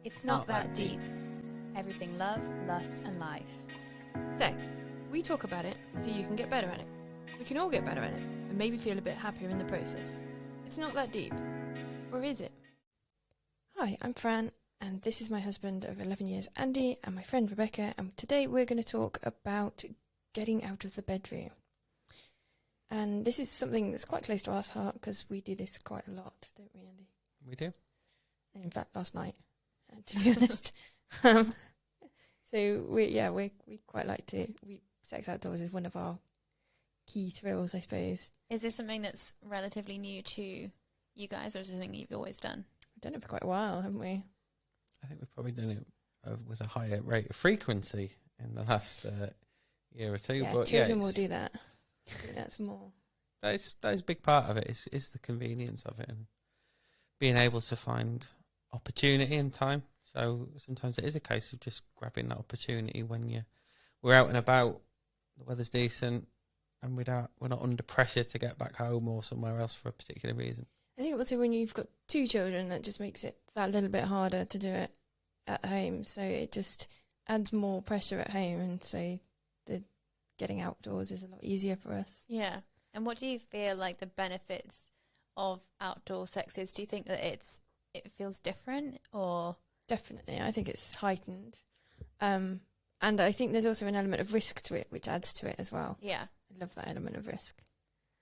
It's not that deep. Everything love, lust, and life. Sex. We talk about it so you can get better at it. We can all get better at it and maybe feel a bit happier in the process. It's not that deep. Or is it? Hi, I'm Fran, and this is my husband of 11 years, Andy, and my friend Rebecca, and today we're going to talk about getting out of the bedroom. And this is something that's quite close to our heart because we do this quite a lot, don't we, Andy? We do. In fact, last night, to be honest. So we quite like to. Sex outdoors is one of our key thrills, I suppose. Is this something that's relatively new to you guys, or is it something you've always done? We've done it for quite a while, haven't we? I think we've probably done it with a higher rate of frequency in the last year or two. Yeah, but children will do that. I think that's more. That's a big part of it. Is the convenience of it and being able to find opportunity and time. So sometimes it is a case of just grabbing that opportunity when we're out and about, the weather's decent, and we're not under pressure to get back home or somewhere else for a particular reason. I think also when you've got two children, that just makes it that little bit harder to do it at home. So it just adds more pressure at home, and so the getting outdoors is a lot easier for us. Yeah. And what do you feel like the benefits of outdoor sex is? Do you think that it feels different, or? Definitely, I think it's heightened. And I think there's also an element of risk to it, which adds to it as well. Yeah. I love that element of risk.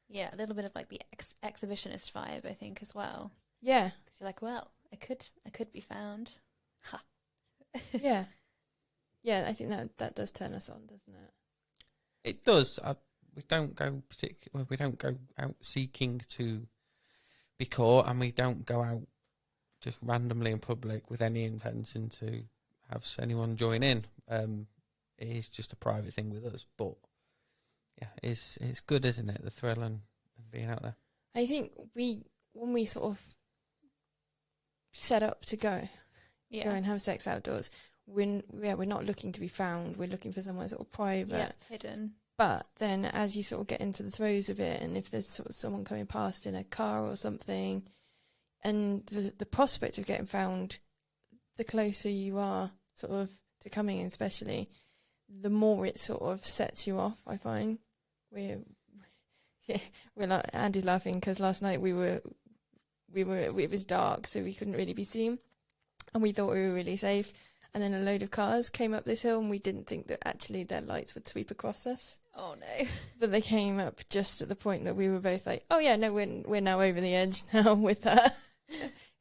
Yeah, a little bit of like the exhibitionist vibe, I think, as well. Yeah. Because you're like, well, I could be found. Ha. Yeah. Yeah, I think that does turn us on, doesn't it? It does. We don't go out seeking to be caught, and we don't go out just randomly in public with any intention to have anyone join in. It is just a private thing with us, but yeah, it's good, isn't it? The thrill and being out there. I think when we sort of set up to go and have sex outdoors, we're not looking to be found. We're looking for somewhere sort of private, hidden. But then, as you sort of get into the throes of it, and if there's sort of someone coming past in a car or something, and the prospect of getting found, the closer you are sort of to coming in, especially, the more it sort of sets you off, I find. We're like, Andy's laughing because last night it was dark, so we couldn't really be seen, and we thought we were really safe. And then a load of cars came up this hill, and we didn't think that actually their lights would sweep across us. Oh no! But they came up just at the point that we were both like, "Oh yeah, no, we're now over the edge now with that."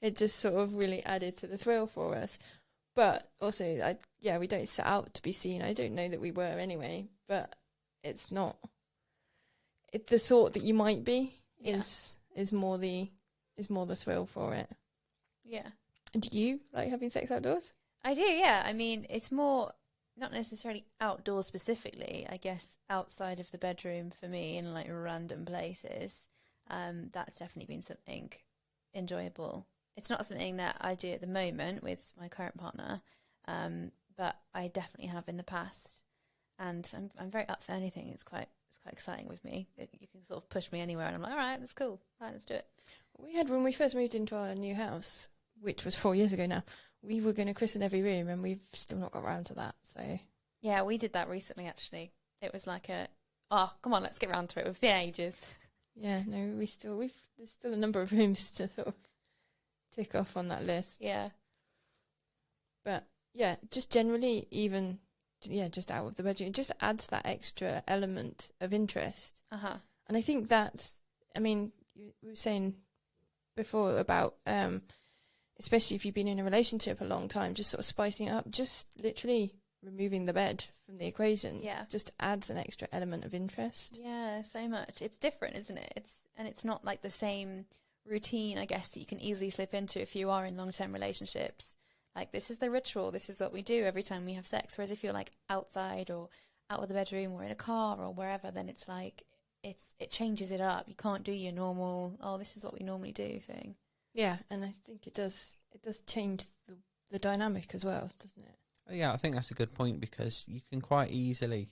It just sort of really added to the thrill for us. But also, we don't set out to be seen. I don't know that we were anyway, but it's not. The thought that you might be is more the thrill for it. Yeah. And do you like having sex outdoors? I do, yeah. I mean, it's more not necessarily outdoors specifically. I guess outside of the bedroom for me, in like random places. That's definitely been something enjoyable. It's not something that I do at the moment with my current partner, but I definitely have in the past, and I'm very up for anything. It's quite exciting with me. You can sort of push me anywhere, and I'm like, all right, that's cool. All right, let's do it. We had, when we first moved into our new house, which was 4 years ago now, we were going to christen every room, and we've still not got around to that. So yeah, we did that recently. Actually, it was like come on, let's get round to it. We've been ages. Yeah, no, there's still a number of rooms to sort of tick off on that list. Yeah. But yeah, just generally, even just out of the bedroom, it just adds that extra element of interest. Uh-huh. And I think we were saying before about, especially if you've been in a relationship a long time, just sort of spicing it up, just literally removing the bed from the equation. Yeah. Just adds an extra element of interest. Yeah, so much. It's different, isn't it? It's not like the same routine, I guess, that you can easily slip into if you are in long-term relationships. Like, this is the ritual, this is what we do every time we have sex. Whereas if you're like outside or out of the bedroom or in a car or wherever, then it's like it changes it up. You can't do your normal, this is what we normally do thing. Yeah, and I think it does change the dynamic as well, doesn't it? Yeah, I think that's a good point, because you can quite easily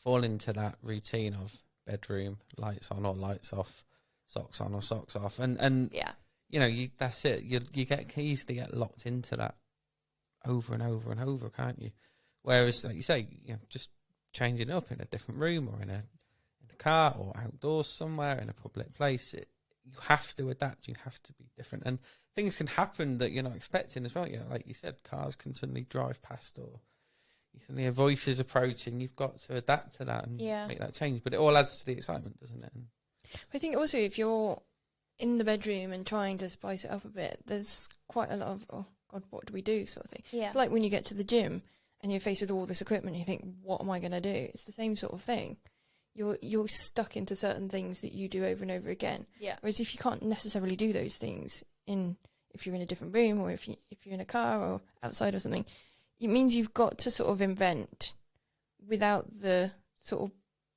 fall into that routine of bedroom, lights on or lights off, socks on or socks off, and yeah, that's it. You can easily get locked into that over and over and over, can't you? Whereas, like you say, just changing up in a different room or in a car or outdoors somewhere in a public place, you have to adapt. You have to be different, and things can happen that you're not expecting as well. Like you said, cars can suddenly drive past, or you suddenly hear voices approaching. You've got to adapt to that and make that change. But it all adds to the excitement, doesn't it? I think also if you're in the bedroom and trying to spice it up a bit, there's quite a lot of, oh God, what do we do sort of thing. Yeah. It's like when you get to the gym and you're faced with all this equipment, you think, what am I going to do? It's the same sort of thing. You're stuck into certain things that you do over and over again. Yeah. Whereas if you can't necessarily do those things if you're in a different room or if you're in a car or outside or something, it means you've got to sort of invent without the sort of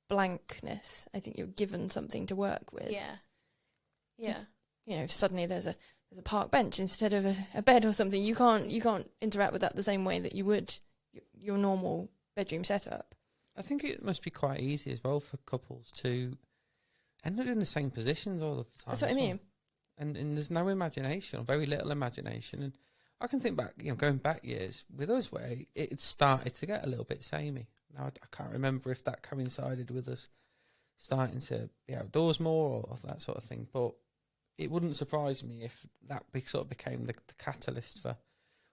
blankness. I think you're given something to work with. Yeah. Yeah. If suddenly there's a park bench instead of a bed or something, you can't interact with that the same way that you would your normal bedroom setup. I think it must be quite easy as well for couples to end up in the same positions all the time. That's what I mean. And there's no imagination, or very little imagination. And I can think back, going back years with us where it started to get a little bit samey. Now, I can't remember if that coincided with us starting to be outdoors more or that sort of thing. But it wouldn't surprise me if that sort of became the catalyst for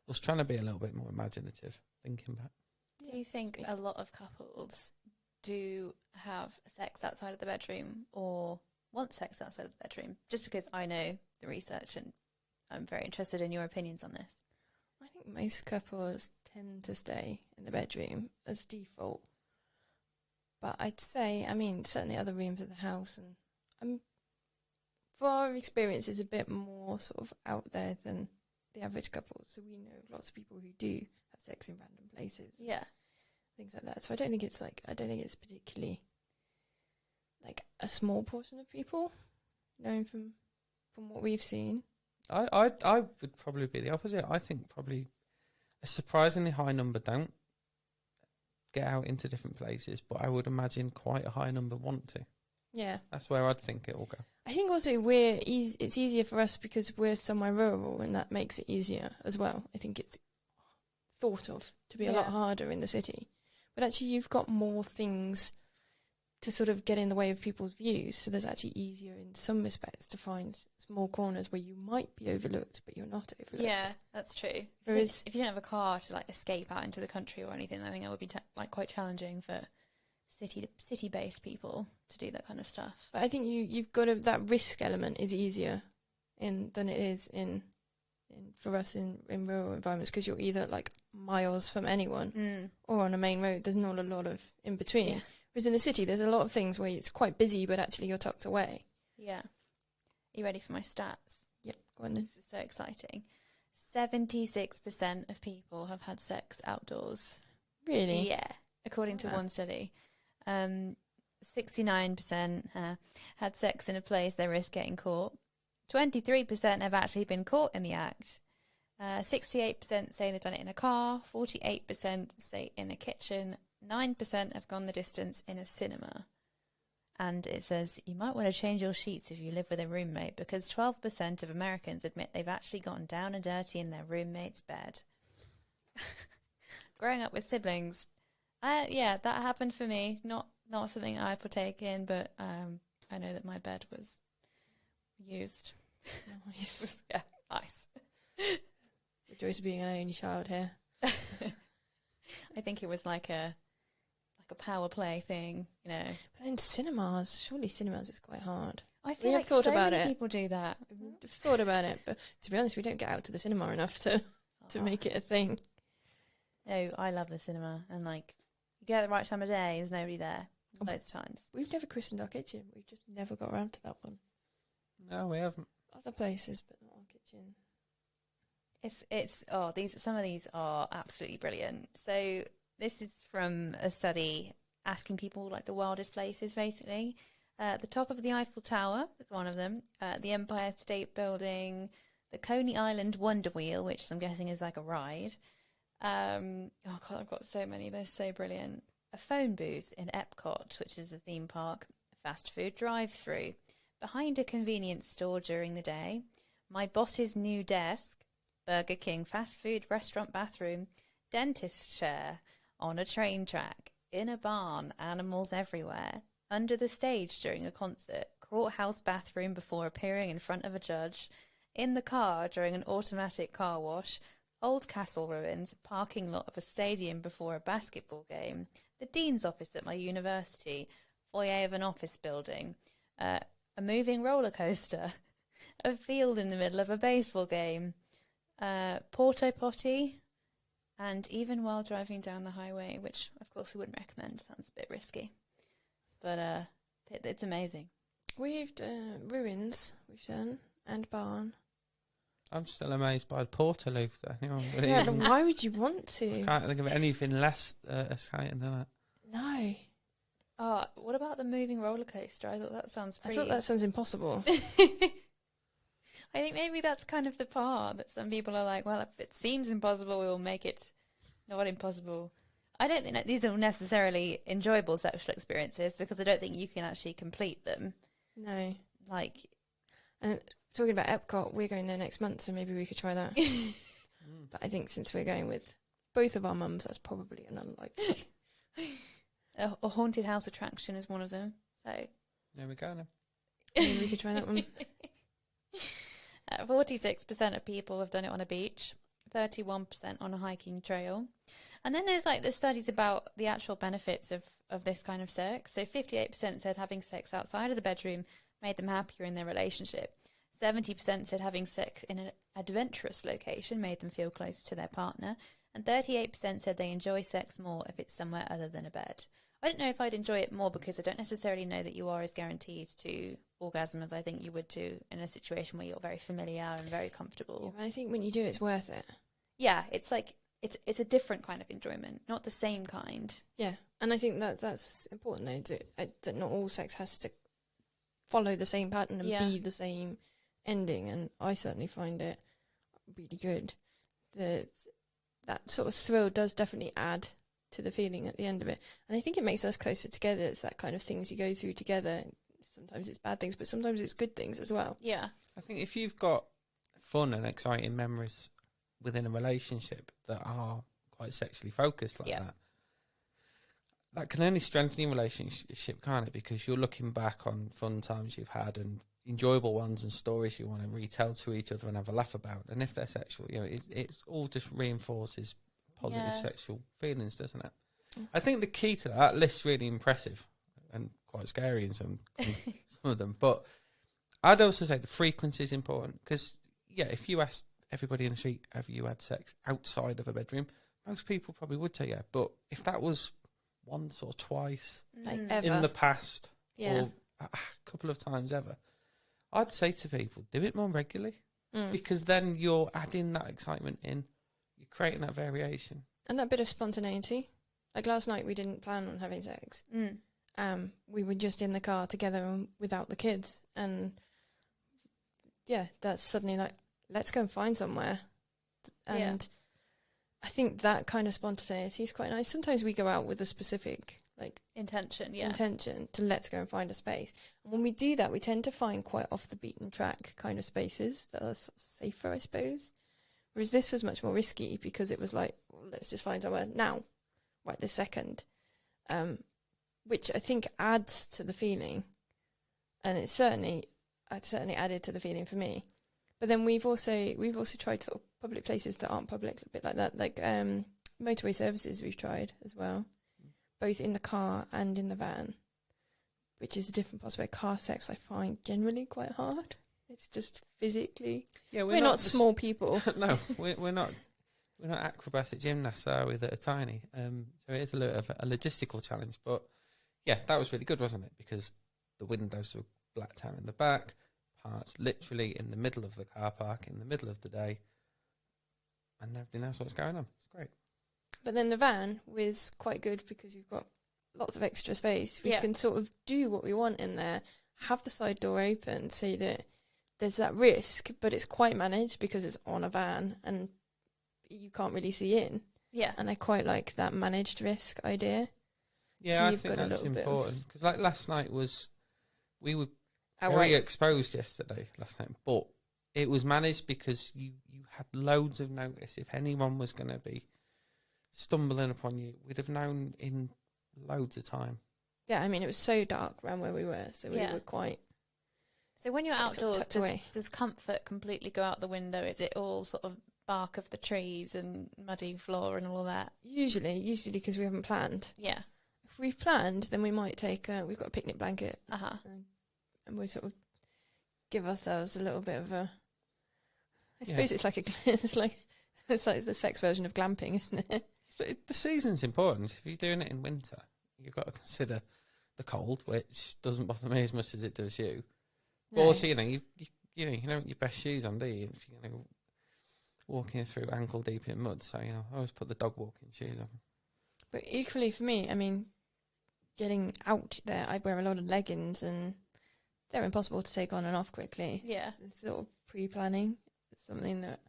us trying to be a little bit more imaginative, thinking back. Do you think a lot of couples do have sex outside of the bedroom or want sex outside of the bedroom? Just because I know the research and I'm very interested in your opinions on this. I think most couples tend to stay in the bedroom as default. But I'd say, certainly other rooms of the house, and for our experience, is a bit more sort of out there than the average couple. So we know lots of people who do have sex in random places. Yeah. Things like that. So I don't think it's particularly like a small portion of people, knowing from what we've seen. I would probably be the opposite. I think probably a surprisingly high number don't get out into different places, but I would imagine quite a high number want to. Yeah. That's where I'd think it will go. I think also it's easier for us because we're somewhere rural, and that makes it easier as well. I think it's thought of to be a lot harder in the city. But actually you've got more things to sort of get in the way of people's views, so there's actually easier in some respects to find small corners where you might be overlooked, but you're not overlooked. Yeah, that's true. Whereas if you don't have a car to escape out into the country or anything, I think that would be quite challenging for city-based people to do that kind of stuff. But I think you've got that risk element is easier than it is in for us in rural environments, because you're either miles from anyone or on a main road. There's not a lot of in between. Yeah. Whereas in the city, there's a lot of things where it's quite busy, but actually you're tucked away. Yeah. Are you ready for my stats? Yep, go on then. This is so exciting. 76% of people have had sex outdoors. Really? Yeah, according to one study. 69% had sex in a place they risk getting caught. 23% have actually been caught in the act. 68% say they've done it in a car. 48% say in a kitchen. 9% have gone the distance in a cinema. And it says you might want to change your sheets if you live with a roommate, because 12% of Americans admit they've actually gotten down and dirty in their roommate's bed. Growing up with siblings, that happened for me. Not something I partake in, but I know that my bed was used. Nice. Yeah, nice. The joys of being an only child here. I think it was like a power play thing, But then surely cinemas is quite hard. I feel have thought so about many it. people do that. I've thought about it, but to be honest, we don't get out to the cinema enough to make it a thing. No, I love the cinema, and you get the right time of day, there's nobody there loads of times. We've never christened our kitchen. We've just never got around to that one. No, we haven't. Other places, but not our kitchen. Some of these are absolutely brilliant. So this is from a study asking people the wildest places, basically. The top of the Eiffel Tower is one of them. The Empire State Building, the Coney Island Wonder Wheel, which I'm guessing is like a ride. Oh God, I've got so many. They're so brilliant. A phone booth in Epcot, which is a theme park. A fast food drive-through. Behind a convenience store during the day. My boss's new desk. Burger King fast food restaurant bathroom, dentist chair, on a train track, in a barn, animals everywhere, under the stage during a concert, courthouse bathroom before appearing in front of a judge, in the car during an automatic car wash, old castle ruins, parking lot of a stadium before a basketball game, the dean's office at my university, foyer of an office building, a moving roller coaster, a field in the middle of a baseball game, porta potty, and even while driving down the highway, which of course we wouldn't recommend. Sounds a bit risky, but it's amazing. We've ruins we've done and barn. I'm still amazed by the Portaloo. Anyone really Yeah, then why would you want I to? can't think of anything less exciting than that. No, Oh, what about the moving roller coaster? I thought that sounds I pretty. thought that sounds impossible. I think maybe that's kind of the part that some people are like, well, if it seems impossible, we will make it not impossible. I don't think that these are necessarily enjoyable sexual experiences because I don't think you can actually complete them. No, Like, and talking about Epcot, we're going there next month, so maybe we could try that. But I think since we're going with both of our mums, that's probably an unlikely. a haunted house attraction is one of them. So There we go. Then. Maybe we could try that one. 46% of people have done it on a beach, 31% on a hiking trail. And then there's like the studies about the actual benefits of this kind of sex. So 58% said having sex outside of the bedroom made them happier in their relationship. 70% said having sex in an adventurous location made them feel closer to their partner. And 38% said they enjoy sex more if it's somewhere other than a bed. I don't know if I'd enjoy it more because I don't necessarily know that you are as guaranteed to orgasm as I think you would to in a situation where you're very familiar and very comfortable. Yeah, but I think when you do it, it's worth it. Yeah, it's like it's a different kind of enjoyment, not the same kind. Yeah, and I think that's important though, that not all sex has to follow the same pattern and be the same ending. And I certainly find it really good. That sort of thrill does definitely add to the feeling at the end of it, and I think it makes us closer together. It's that kind of things you go through together. Sometimes it's bad things, but sometimes it's good things as well. Yeah, I think if you've got fun and exciting memories within a relationship that are quite sexually focused like that can only strengthen your relationship, can't it? Because you're looking back on fun times you've had and enjoyable ones and stories you want to retell to each other and have a laugh about. And if they're sexual, it's all just reinforces positive sexual feelings, doesn't it? I think the key to that list's really impressive and quite scary in some of them. But I'd also say the frequency is important because, if you asked everybody in the street, have you had sex outside of a bedroom? Most people probably would say yeah. But if that was once or twice Like ever. in the past Yeah. or a couple of times ever, I'd say to people, do it more regularly because then you're adding that excitement in. You're creating that variation. And that bit of spontaneity. Like last night, we didn't plan on having sex. We were just in the car together and without the kids. And that's suddenly like, let's go and find somewhere. And I think that kind of spontaneity is quite nice. Sometimes we go out with a specific intention to let's go and find a space. And when we do that, we tend to find quite off the beaten track kind of spaces that are sort of safer, I suppose. Whereas this was much more risky because it was like, well, let's just find somewhere now, right this second, which I think adds to the feeling, and it certainly added to the feeling for me. But then we've also tried sort of public places that aren't public, a bit like that, like motorway services we've tried as well, both in the car and in the van, which is a different possibility. Car sex I find generally quite hard. It's just physically. Yeah, we're not small people. No, we're not acrobatic gymnasts, are we? That are tiny. So it is a little of a logistical challenge. But that was really good, wasn't it? Because the windows were blacked out in the back, parts literally in the middle of the car park in the middle of the day, and nobody knows what's going on. It's great. But then the van was quite good because you've got lots of extra space. We can sort of do what we want in there, have the side door open so that there's that risk, but it's quite managed because it's on a van and you can't really see in. Yeah. And I quite like that managed risk idea. Yeah, So I you've think got that's a little bit of- important. Because like last night we were Oh, very right. exposed yesterday, last night, but it was managed because you had loads of notice. If anyone was going to be stumbling upon you, we'd have known in loads of time. Yeah, I mean, it was so dark around where we were, so we Yeah. were quite... So when you're Quite sort of outdoors, tucked away. does comfort completely go out the window? Is it all sort of bark of the trees and muddy floor and all that? Usually because we haven't planned. Yeah. If we've planned, then we might take... we've got a picnic blanket, Uh-huh. and we sort of give ourselves a little bit of a... I Yeah. suppose it's like it's like the sex version of glamping, isn't it? But the season's important. If you're doing it in winter, you've got to consider the cold, which doesn't bother me as much as it does you. But also, you know, you don't want your best shoes on, do you? If you're walking through ankle deep in mud. So, I always put the dog walking shoes on. But equally for me, I mean, getting out there, I wear a lot of leggings, and they're impossible to take on and off quickly. Yeah. It's sort of pre-planning. It's something that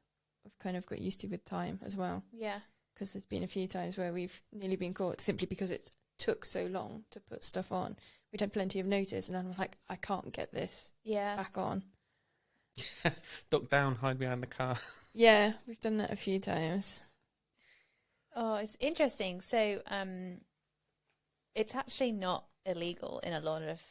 I've kind of got used to with time as well. Yeah. Because there's been a few times where we've nearly been caught simply because it took so long to put stuff on. We'd had plenty of notice, and then I'm like, I can't get this Yeah. back on. Duck down, hide behind the car. Yeah, we've done that a few times. Oh, it's interesting. So, it's actually not illegal in a lot of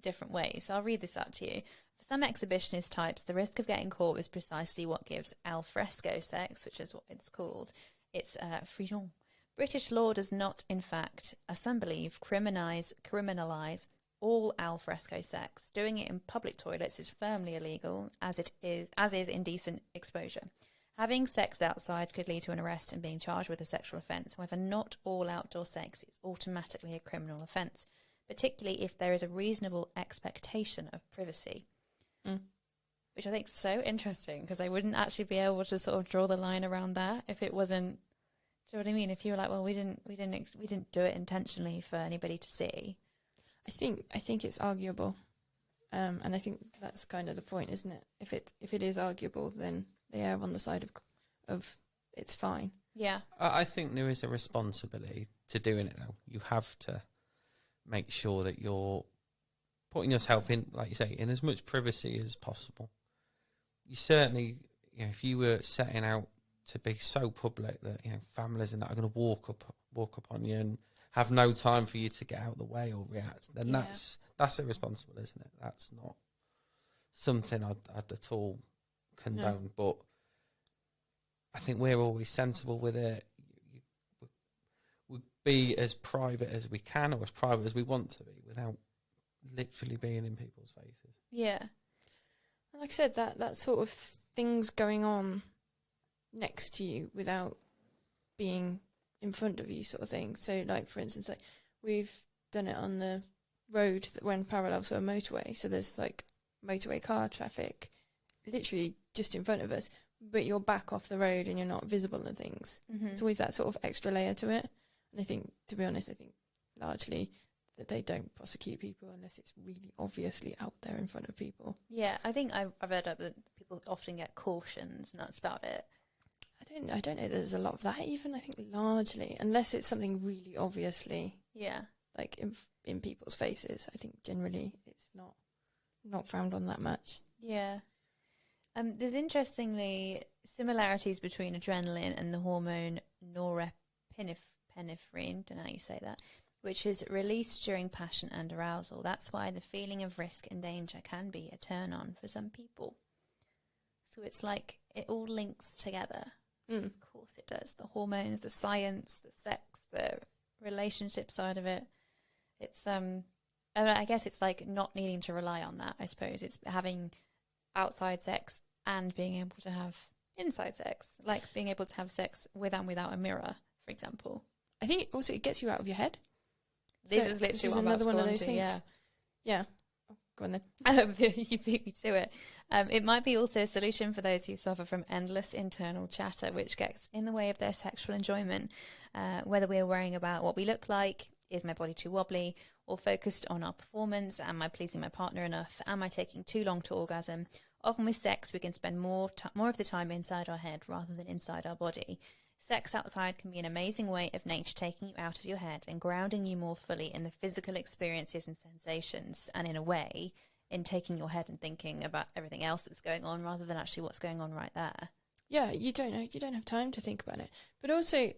different ways. I'll read this out to you. For some exhibitionist types, the risk of getting caught is precisely what gives al fresco sex, which is what it's called, its freedom. British law does not, in fact, as some believe, criminalise all al fresco sex. Doing it in public toilets is firmly illegal, as is indecent exposure. Having sex outside could lead to an arrest and being charged with a sexual offence. However, not all outdoor sex is automatically a criminal offence, particularly if there is a reasonable expectation of privacy. Mm. Which I think is so interesting, because I wouldn't actually be able to sort of draw the line around that if it wasn't. Do you know what I mean? If you were like, well, we didn't do it intentionally for anybody to see. I think it's arguable, and I think that's kind of the point, isn't it? If it is arguable, then they err on the side of it's fine. Yeah. I think there is a responsibility to doing it, though. You have to make sure that you're putting yourself in, like you say, in as much privacy as possible. You certainly, if you were setting out to be so public that families and that are going to walk up on you and have no time for you to get out of the way or react, then Yeah. that's irresponsible, isn't it? That's not something I'd at all condone. But I think we're always sensible with it. We'd be as private as we can, or as private as we want to be, without literally being in people's faces. Yeah. Like I said, that sort of things going on next to you without being in front of you, sort of thing. So, like for instance, like we've done it on the road that went parallel to a motorway. So there's like motorway car traffic, literally just in front of us, but you're back off the road and you're not visible and things. Mm-hmm. There's always that sort of extra layer to it. And I think, to be honest, largely that they don't prosecute people unless it's really obviously out there in front of people. Yeah, I think I've read up that people often get cautions, and that's about it. I don't know. There's a lot of that even. I think largely, unless it's something really obviously Yeah. like in people's faces, I think generally it's not frowned on that much. Yeah. There's interestingly similarities between adrenaline and the hormone norepinephrine, don't know how you say that, which is released during passion and arousal. That's why the feeling of risk and danger can be a turn on for some people. So it's like it all links together. Mm. Of course it does. The hormones, the science, the sex, the relationship side of it. It's I guess it's like not needing to rely on that, I suppose. It's having outside sex and being able to have inside sex, like being able to have sex with and without a mirror, for example. I think also it gets you out of your head. This So is literally this is what I'm another about to one of go those on to, things. yeah. Yeah. Oh, go on then. You beat me to it. It might be also a solution for those who suffer from endless internal chatter, which gets in the way of their sexual enjoyment. Whether we're worrying about what we look like, is my body too wobbly, or focused on our performance, am I pleasing my partner enough, am I taking too long to orgasm? Often with sex, we can spend more of the time inside our head rather than inside our body. Sex outside can be an amazing way of nature taking you out of your head and grounding you more fully in the physical experiences and sensations, and in a way, in taking your head and thinking about everything else that's going on rather than actually what's going on right there. yeah, you don't have time to think about it. But also,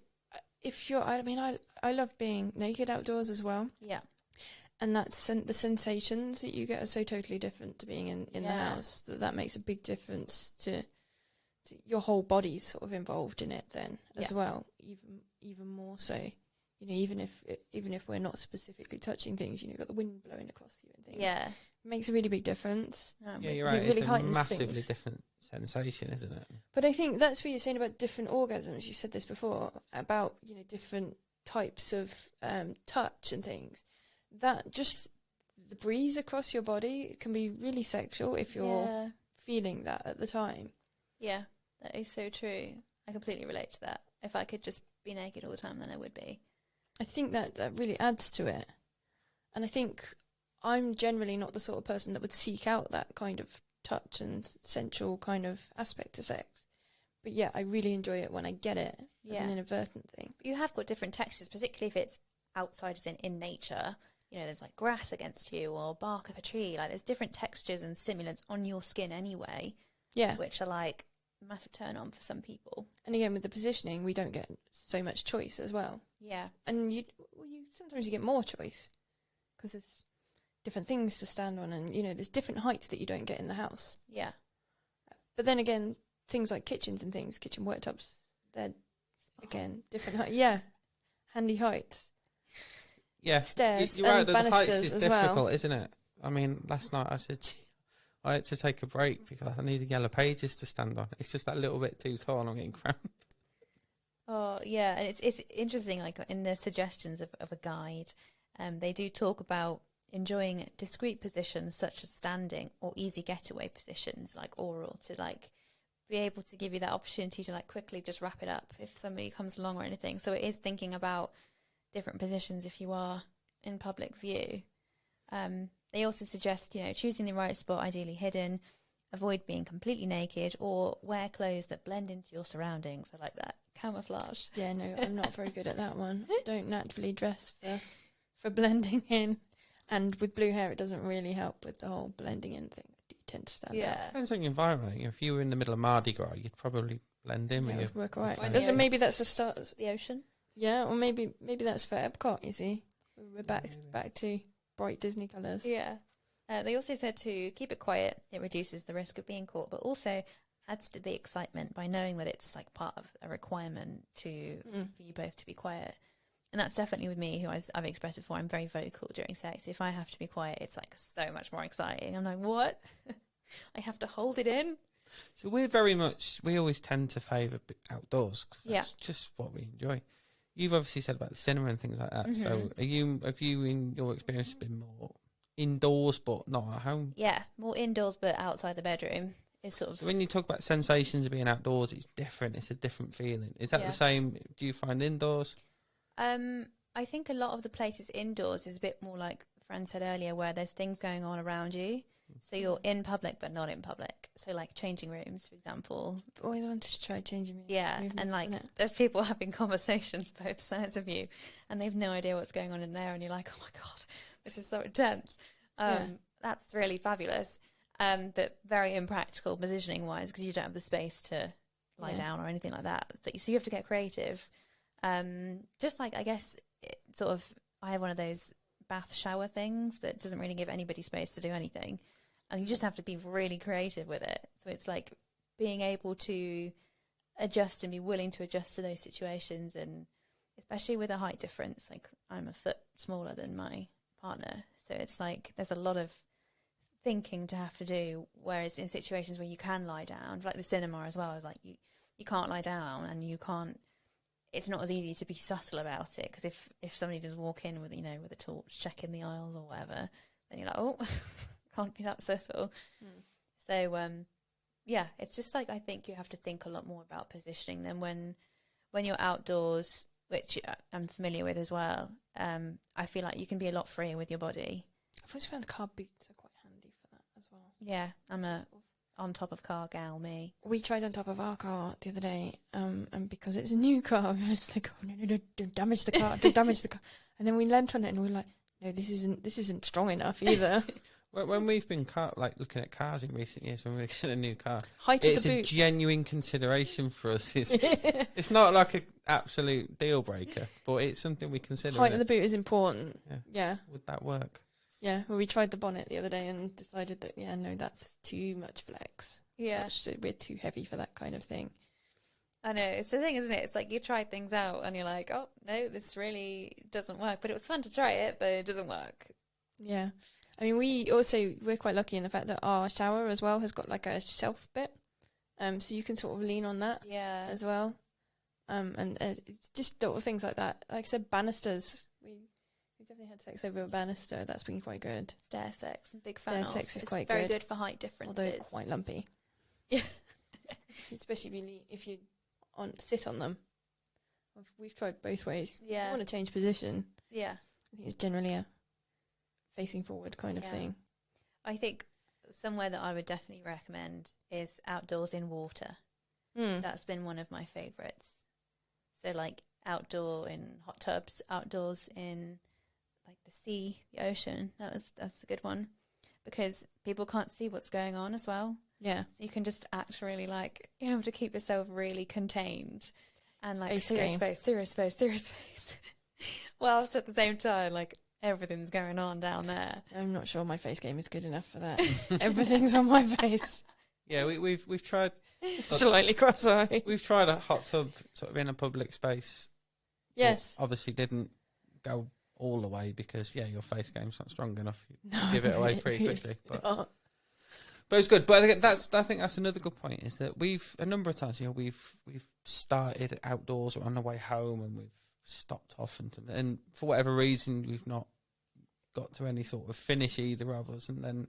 if you're, I mean, I love being naked outdoors as well. Yeah. And that's the sensations that you get are so totally different to being in the Yeah. house that makes a big difference to your whole body's sort of involved in it then as well, even more so. You know, even if we're not specifically touching things, you know, you've got the wind blowing across you and things. Yeah. It makes a really big difference. Yeah, you're It right. really It's a heightens massively things. different sensation, isn't it? But I think that's what you're saying about different orgasms. You said this before about, you know, different types of touch and things. That just the breeze across your body can be really sexual if you're feeling that at the time. Yeah, that is so true. I completely relate to that. If I could just be naked all the time, then I would be. I think that really adds to it. And I think I'm generally not the sort of person that would seek out that kind of touch and sensual kind of aspect to sex. But yeah, I really enjoy it when I get it as an inadvertent thing. You have got different textures, particularly if it's outside, as in nature. You know, there's like grass against you or bark of a tree. Like there's different textures and stimulants on your skin anyway. Yeah. Which are like massive turn on for some people. And again, with the positioning, we don't get so much choice as well. Yeah. And you sometimes you get more choice because there's different things to stand on, and you know there's different heights that you don't get in the house. Yeah. But then again, things like kitchens and things, kitchen worktops, they're again different height. Yeah, handy heights. Yeah, Stairs you're right. and The heights banisters is as well. difficult, isn't it? I mean, last night I said I had to take a break because I needed Yellow Pages to stand on. It's just that little bit too tall, and I'm getting cramped. Oh yeah, and it's interesting. Like in the suggestions of a guide, they do talk about enjoying discrete positions such as standing or easy getaway positions like oral, to like be able to give you that opportunity to like quickly just wrap it up if somebody comes along or anything. So it is thinking about different positions if you are in public view. They also suggest, you know, choosing the right spot, ideally hidden, avoid being completely naked, or wear clothes that blend into your surroundings. I like that. Camouflage. Yeah, no, I'm not very good at that one. I don't naturally dress for blending in. And with blue hair, it doesn't really help with the whole blending in thing. I do tend to stand out. Depends on your environment. You know, if you were in the middle of Mardi Gras, you'd probably blend in Yeah, with it your would work all right. Find Doesn't the maybe that's the start. The ocean. Yeah, or maybe that's for Epcot. You see, we're back to bright Disney colours. Yeah. They also said to keep it quiet. It reduces the risk of being caught, but also adds to the excitement by knowing that it's like part of a requirement for you both to be quiet. And that's definitely with me, who I've expressed before. I'm very vocal during sex. If I have to be quiet, it's like so much more exciting. I'm like, what? I have to hold it in. So we always tend to favour outdoors because that's just what we enjoy. You've obviously said about the cinema and things like that. Mm-hmm. So have you in your experience been more indoors but not at home? Yeah, more indoors but outside the bedroom is sort of. So when you talk about sensations of being outdoors, it's different. It's a different feeling. Is that the same? Do you find indoors? I think a lot of the places indoors is a bit more like Fran said earlier, where there's things going on around you. So you're in public but not in public. So like changing rooms, for example. I've always wanted to try changing rooms. Yeah, and like there's people having conversations both sides of you, and they've no idea what's going on in there, and you're like, oh my god, this is so intense. That's really fabulous, but very impractical positioning wise because you don't have the space to lie down or anything like that. But so you have to get creative. Just like I guess I have one of those bath shower things that doesn't really give anybody space to do anything, and you just have to be really creative with it. So it's like being able to adjust and be willing to adjust to those situations, and especially with a height difference, like I'm a foot smaller than my partner, so it's like there's a lot of thinking to have to do, whereas in situations where you can lie down, like the cinema as well, is like you can't lie down, and you can't, it's not as easy to be subtle about it, because if somebody does walk in with, you know, with a torch checking the aisles or whatever, then you're like, oh, can't be that subtle. So yeah, it's just like, I think you have to think a lot more about positioning than when you're outdoors, which I'm familiar with as well. I feel like you can be a lot freer with your body. I've always found car boots are quite handy for that as well. Yeah, I'm a on top of car gal, me. We tried on top of our car the other day, and because it's a new car, it was like, oh, no, don't damage the car, don't damage the car. And then we leant on it and we were like, no, this isn't strong enough either. When we've been looking at cars in recent years, when we're getting a new car, Height of it's the a boot. genuine consideration for us. It's not like an absolute deal breaker, but it's something we consider. Height of the boot is important. Yeah. Yeah. Would that work? Yeah. Well, we tried the bonnet the other day and decided that, yeah, no, that's too much flex. Yeah. We're too heavy for that kind of thing. I know, it's the thing, isn't it? It's like you try things out and you're like, oh, no, this really doesn't work. But it was fun to try it, but it doesn't work. Yeah. I mean, we're quite lucky in the fact that our shower as well has got like a shelf bit. So you can sort of lean on that Yeah. as well. And it's just little things like that. Like I said, banisters. We definitely had sex over a banister. That's been quite good. Stair sex, I'm a big fan Stair of. sex is It's quite very good. good for height differences. Although quite lumpy. Yeah. Especially if you sit on them. We've tried both ways. If Yeah. you want to change position, Yeah. I think it's generally a facing forward kind of Yeah. thing. I think somewhere that I would definitely recommend is outdoors in water. Mm. That's been one of my favourites. So like outdoor in hot tubs, outdoors in like the sea, the ocean. That's a good one because people can't see what's going on as well. Yeah. So you can just act really like you have to keep yourself really contained and like Face serious game. face, serious face, serious face. Whilst at the same time, like everything's going on down there. I'm not sure my face game is good enough for that. Everything's on my face. Yeah, we've tried. Slightly cross-eyed. We've tried a hot tub sort of in a public space. Yes. But obviously didn't go all the way because your face game's not strong enough. You No, give it away really, pretty really quickly. But not. it's good. But I think that's another good point is that we've a number of times we've started outdoors or on the way home and we've stopped off and for whatever reason we've not got to any sort of finish either of us, and then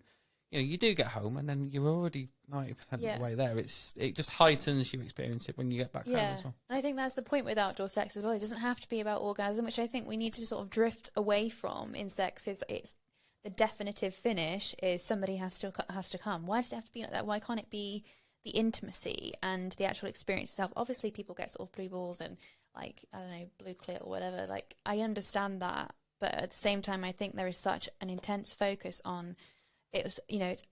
you do get home and then you're already 90% of the way there. It just heightens your experience when you get back home as well. And I think that's the point with outdoor sex as well. It doesn't have to be about orgasm, which I think we need to sort of drift away from in sex. It's the definitive finish is somebody has to come. Why does it have to be like that? Why can't it be the intimacy and the actual experience itself? Obviously, people get sort of blue balls and like I don't know, blue clit or whatever. Like I understand that, but at the same time, I think there is such an intense focus on it's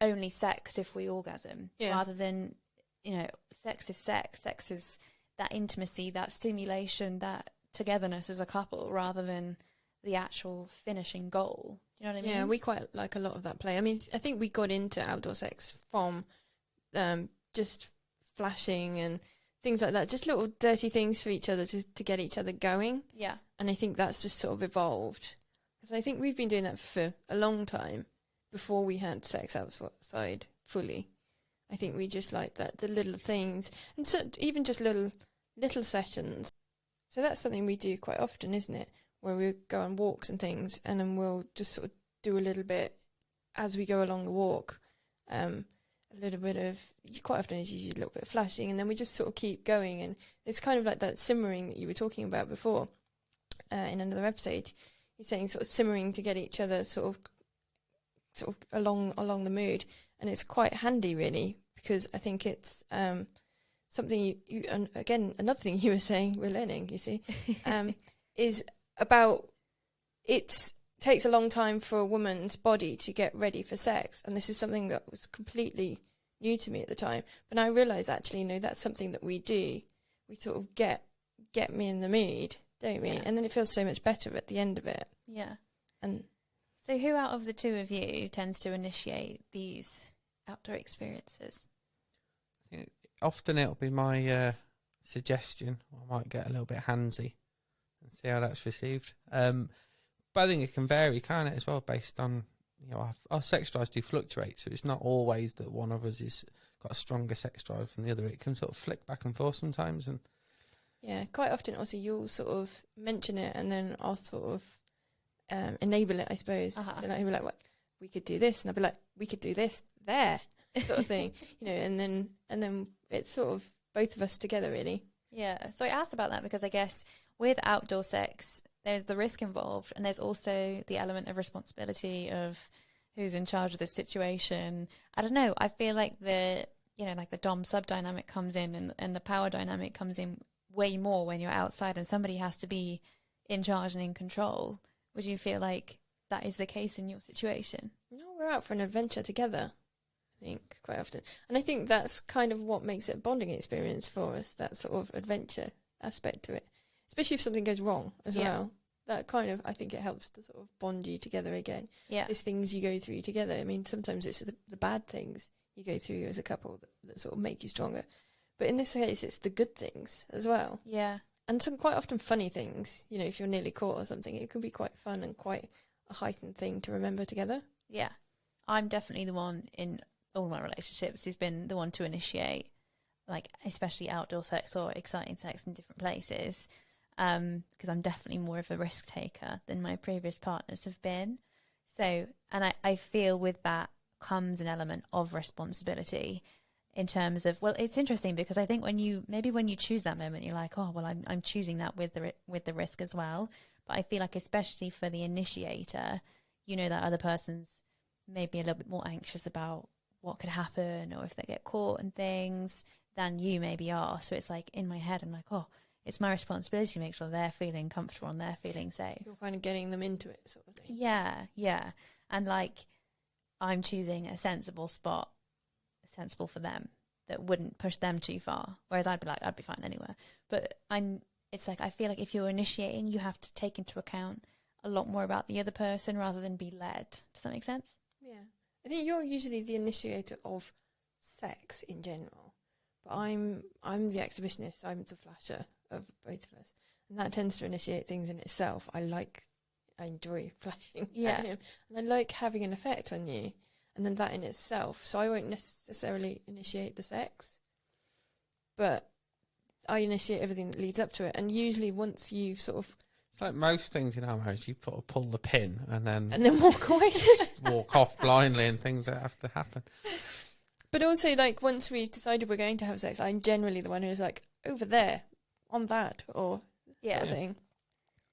only sex if we orgasm, rather than sex is sex. Sex is that intimacy, that stimulation, that togetherness as a couple, rather than the actual finishing goal. Do you know what I mean? Yeah, we quite like a lot of that play. I mean, I think we got into outdoor sex from just flashing and things like that, just little dirty things for each other to get each other going. Yeah. And I think that's just sort of evolved. Because I think we've been doing that for a long time before we had sex outside fully. I think we just like that, the little things, and so even just little sessions. So that's something we do quite often, isn't it? Where we go on walks and things, and then we'll just sort of do a little bit as we go along the walk. A little bit of, quite often it's usually a little bit of flashing, and then we just sort of keep going. And it's kind of like that simmering that you were talking about before in another episode. You're saying sort of simmering to get each other sort of along the mood, and it's quite handy really, because I think it's something you and again another thing you were saying we're learning, you see, is about it takes a long time for a woman's body to get ready for sex, and this is something that was completely new to me at the time, but I realised actually that's something that we do. We sort of get me in the mood, don't we? Yeah. And then it feels so much better at the end of it. Yeah. And So who out of the two of you tends to initiate these outdoor experiences? Often it'll be my suggestion. I might get a little bit handsy and see how that's received. But I think it can vary, can't it, as well, based on our sex drives do fluctuate. So it's not always that one of us is got a stronger sex drive than the other. It can sort of flick back and forth sometimes. And yeah, quite often also you'll sort of mention it, and then I'll sort of enable it, I suppose. Uh-huh. So like, he'll be like, "What? We could do this," and I'll be like, "We could do this there," sort of thing, and then it's sort of both of us together, really. Yeah. So I asked about that because I guess with outdoor sex, there's the risk involved, and there's also the element of responsibility of who's in charge of the situation. I don't know. I feel like the Dom sub dynamic comes in, and the power dynamic comes in way more when you're outside, and somebody has to be in charge and in control. Would you feel like that is the case in your situation. No, we're out for an adventure together, I think, quite often. And I think that's kind of what makes it a bonding experience for us, that sort of adventure aspect to it. Especially if something goes wrong as well. That kind of, I think it helps to sort of bond you together again. Yeah. Those things you go through together. I mean, sometimes it's the bad things you go through as a couple that sort of make you stronger. But in this case, it's the good things as well. Yeah. And some quite often funny things. You know, if you're nearly caught or something, it can be quite fun and quite a heightened thing to remember together. Yeah. I'm definitely the one in all my relationships who's been the one to initiate, like, especially outdoor sex or exciting sex in different places. Because I'm definitely more of a risk taker than my previous partners have been. So, and I feel with that comes an element of responsibility in terms of, well, it's interesting because I think when you choose that moment, you're like, oh, well, I'm choosing that with the risk as well. But I feel like especially for the initiator, you know that other person's maybe a little bit more anxious about what could happen or if they get caught and things than you maybe are. So it's like in my head, I'm like, oh, it's my responsibility to make sure they're feeling comfortable and they're feeling safe. You're kind of getting them into it, sort of thing. Yeah, yeah. And like, I'm choosing a sensible spot, sensible for them, that wouldn't push them too far. Whereas I'd be fine anywhere. But it's like, I feel like if you're initiating, you have to take into account a lot more about the other person rather than be led. Does that make sense? Yeah. I think you're usually the initiator of sex in general. But I'm the exhibitionist, I'm the flasher of both of us. And that tends to initiate things in itself. I enjoy flashing at him. And I like having an effect on you. And then that in itself. So I won't necessarily initiate the sex. But I initiate everything that leads up to it. And usually once you've sort of... It's like most things in our marriage, you pull the pin and then walk away. walk off blindly and things that have to happen. But also, like, once we've decided we're going to have sex, I'm generally the one who's like, over there, on that, or sort of thing.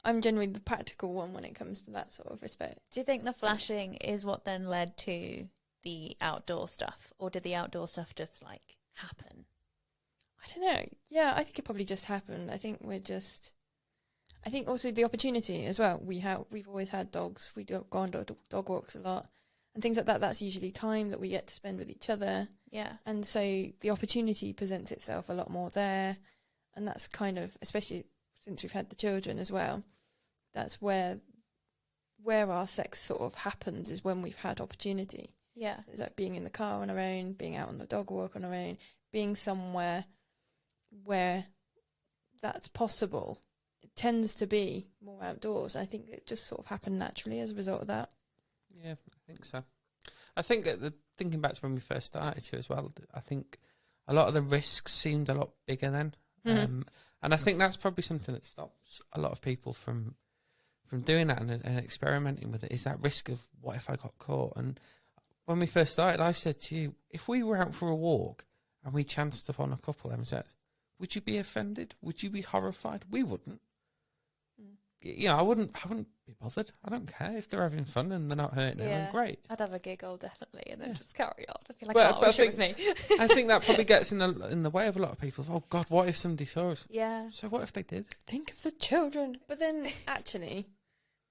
I'm generally the practical one when it comes to that sort of respect. Do you think the flashing is what then led to the outdoor stuff? Or did the outdoor stuff just, like, happen? I don't know. Yeah, I think it probably just happened. I think also the opportunity as well. We've always had dogs. We go on dog walks a lot. And things like that, that's usually time that we get to spend with each other. Yeah. And so the opportunity presents itself a lot more there. And that's kind of, especially since we've had the children as well, that's where our sex sort of happens, is when we've had opportunity. Yeah. It's like being in the car on our own, being out on the dog walk on our own, being somewhere where that's possible. It tends to be more outdoors. I think it just sort of happened naturally as a result of that. Yeah, I think so. I think thinking back to when we first started too as well, I think a lot of the risks seemed a lot bigger then. Mm-hmm. And I think that's probably something that stops a lot of people from doing that and experimenting with it, is that risk of what if I got caught. And when we first started, I said to you, if we were out for a walk and we chanced upon a couple having sex, would you be offended? Would you be horrified? We wouldn't. You know, I wouldn't be bothered. I don't care if they're having fun and they're not hurting anyone. Great. I'd have a giggle definitely, and then just carry on. I'd be like, but I wish it was me. I think that probably gets in the way of a lot of people. Oh God, what if somebody saw us? Yeah. So what if they did? Think of the children. But then actually,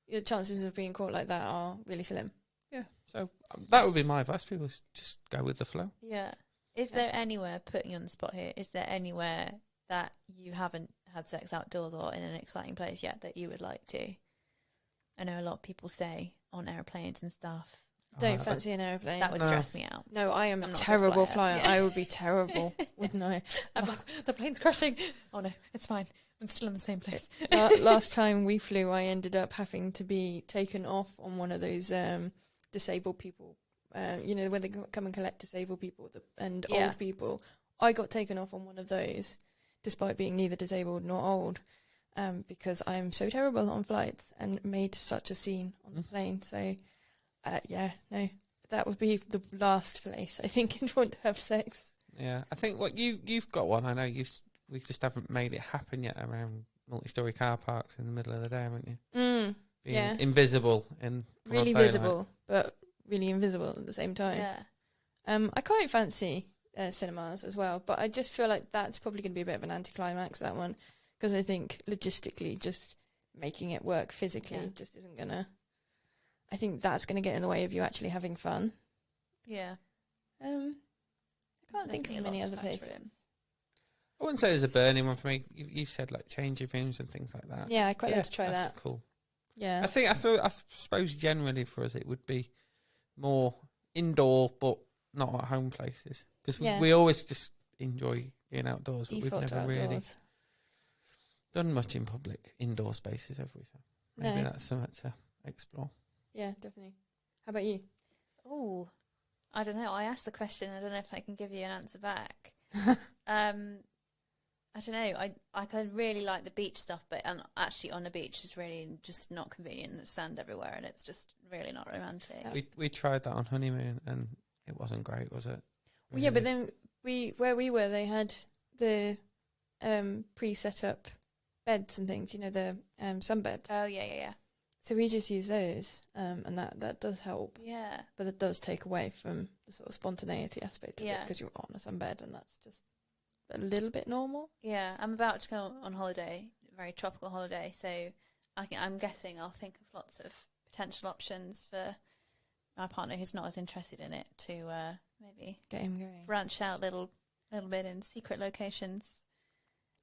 your chances of being caught like that are really slim. Yeah. So that would be my advice. People just go with the flow. Yeah. Is there anywhere, putting you on the spot here, is there anywhere that you haven't had sex outdoors or in an exciting place yet that you would like to? I know a lot of people say on airplanes and stuff. Don't fancy an airplane. That would stress me out. No, I am a terrible flyer. Yeah. I would be terrible, wouldn't I? I'm like, the plane's crashing. Oh no, it's fine. I'm still in the same place. Last time we flew, I ended up having to be taken off on one of those disabled people. You know, when they come and collect disabled people and old people. I got taken off on one of those, despite being neither disabled nor old, because I am so terrible on flights and made such a scene on the plane. So, that would be the last place I think you'd want to have sex. Yeah, I think what you've got one. I know we just haven't made it happen yet around multi-story car parks in the middle of the day, haven't you? Being invisible and really visible, but really invisible at the same time. Yeah. I quite fancy cinemas as well, but I just feel like that's probably going to be a bit of an anticlimax, that one, because I think logistically just making it work physically just isn't going to... I think that's going to get in the way of you actually having fun. Yeah. I can't think of many other places. I wouldn't say there's a burning one for me. You said like changing rooms and things like that. Yeah, I'd quite like to try that's that. Cool. Yeah. I suppose generally for us it would be more indoor, but not at home places, because we always just enjoy being outdoors, but Default we've to never really outdoors. done much in public indoor spaces, have we? So maybe that's something to explore. Yeah, definitely. How about you? Oh, I don't know. I asked the question. I don't know if I can give you an answer back. I don't know. I could really like the beach stuff, but actually on the beach is really just not convenient. There's sand everywhere, and it's just really not romantic. We tried that on honeymoon, and it wasn't great, was it? Well, yeah, but then where we were, they had the pre-set up beds and things. You know, the sunbeds. Oh yeah. So we just use those, and that does help. Yeah. But it does take away from the sort of spontaneity aspect of it, Yeah. because you're on a sunbed, and that's just a little bit normal. Yeah, I'm about to go on holiday, a very tropical holiday, so I'm guessing I'll think of lots of potential options for my partner who's not as interested in it to maybe Get him going. branch out a little bit in secret locations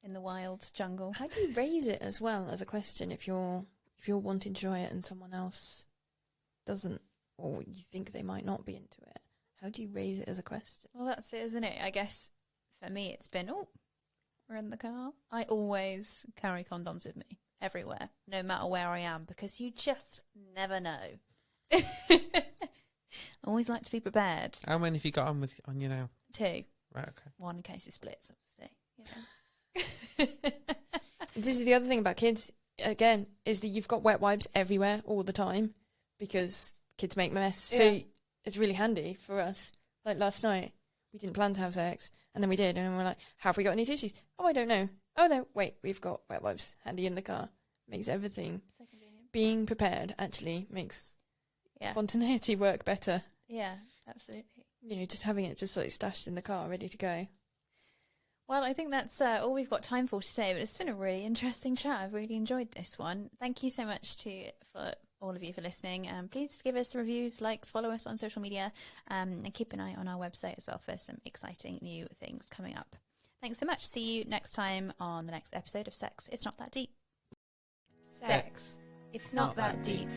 in the wild jungle. How do you raise it as well as a question if you're wanting to try it and someone else doesn't, or you think they might not be into it? How do you raise it as a question? Well, that's it, isn't it? I guess for me it's been, we're in the car. I always carry condoms with me everywhere, no matter where I am, because you just never know. Always like to be prepared. How many have you got on you now? 2. Right, okay. 1 in case it splits, obviously. You know. This is the other thing about kids, again, is that you've got wet wipes everywhere all the time because kids make mess. Yeah. So it's really handy for us. Like last night, we didn't plan to have sex, and then we did, and we're like, have we got any tissues? Oh, I don't know. Oh, no, wait, we've got wet wipes handy in the car. Makes everything. So convenient. Being prepared actually makes Yeah. spontaneity work better. Yeah, absolutely. You know, just having it just like stashed in the car, ready to go. Well, I think that's all we've got time for today, but it's been a really interesting chat. I've really enjoyed this one. Thank you so much for all of you for listening. Please give us reviews, likes, follow us on social media, and keep an eye on our website as well for some exciting new things coming up. Thanks so much. See you next time on the next episode of Sex It's Not That Deep. Sex. It's not that deep.